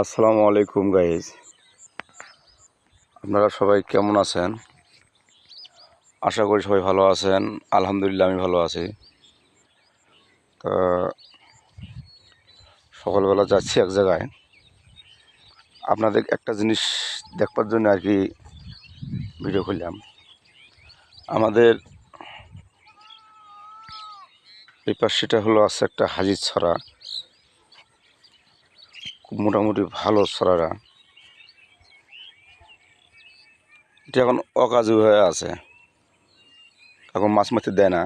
আসসালামু আলাইকুম গাইজ, আপনারা সবাই কেমন আছেন? আশা করি সবাই ভালো আছেন। আলহামদুলিল্লাহ আমি ভালো আছি। তো সকালবেলা যাচ্ছি এক জায়গায়, আপনাদের একটা জিনিস দেখবার জন্য আর কি ভিডিও করলাম। আমাদের এই পাশটা হলো আছে একটা হাজির ছড়া, খুব মোটামুটি ভালো ছড়াটা। এটা এখন অকাজু হয়ে আছে, এখন মাছ মারতে দেয় না,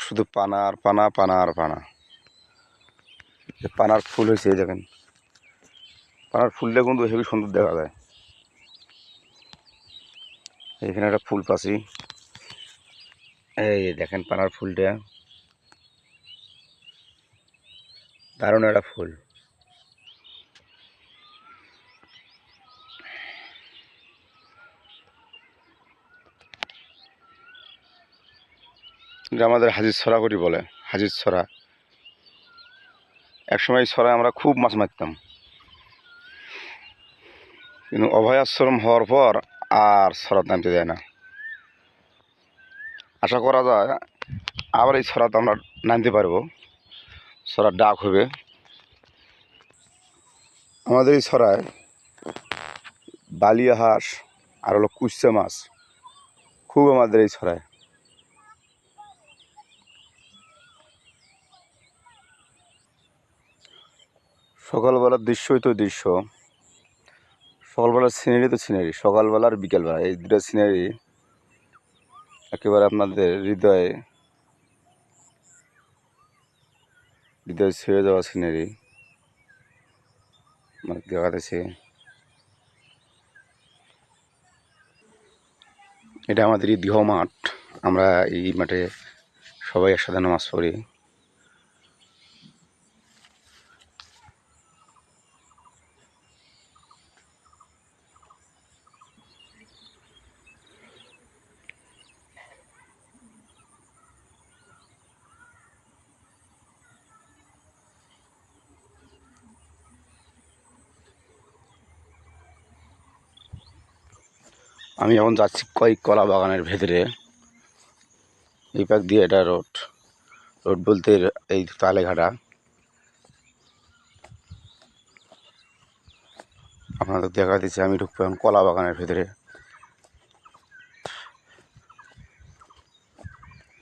শুধু পানা আর পানা, পানা আর পানা। পানার ফুল হয়েছে, এই দেখেন পানার ফুলটা কিন্তু হেবি সুন্দর দেখা যায়। এখানে একটা ফুল পাচ্ছি, এই দেখেন পানার ফুলটা দারুণ একটা ফুল। এটা আমাদের হাজির ছড়া করি বলে, হাজির ছড়া। একসময় এই ছড়ায় আমরা খুব মাছ মারতাম, কিন্তু অভয় আশ্রম হওয়ার পর আর ছড়া নামতে দেয় না। আশা করা যায় আবার এই ছড়াতে আমরা নামতে পারবো, ছড়ার ডাক হবে। আমাদের এই ছড়ায় বালিয়া হাঁস আর হলো কুচা মাছ খুব আমাদের এই ছড়ায়। সকালবেলার দৃশ্যই তো দৃশ্য, সকালবেলার সিনারি তো সিনারি, সকালবেলা আর বিকেলবেলা এই দুটো সিনারি একেবারে আপনাদের হৃদয়ে হৃদয় ছুঁয়ে যাওয়া সিনারি মানে দেখাতেছে। এটা আমাদের ঈদগাহ মাঠ, আমরা এই মাঠে সবাই একসাথে নামাজ পড়ি। আমি এখন যাচ্ছি কলা বাগানের ভেতরে, এই পাক দিয়ে এটা রোড, রোড বলতে এই তালেঘাটা। আপনাদের দেখা দিচ্ছে আমি ঢুকবো এখন কলা বাগানের ভেতরে।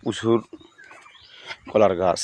প্রচুর কলার গাছ।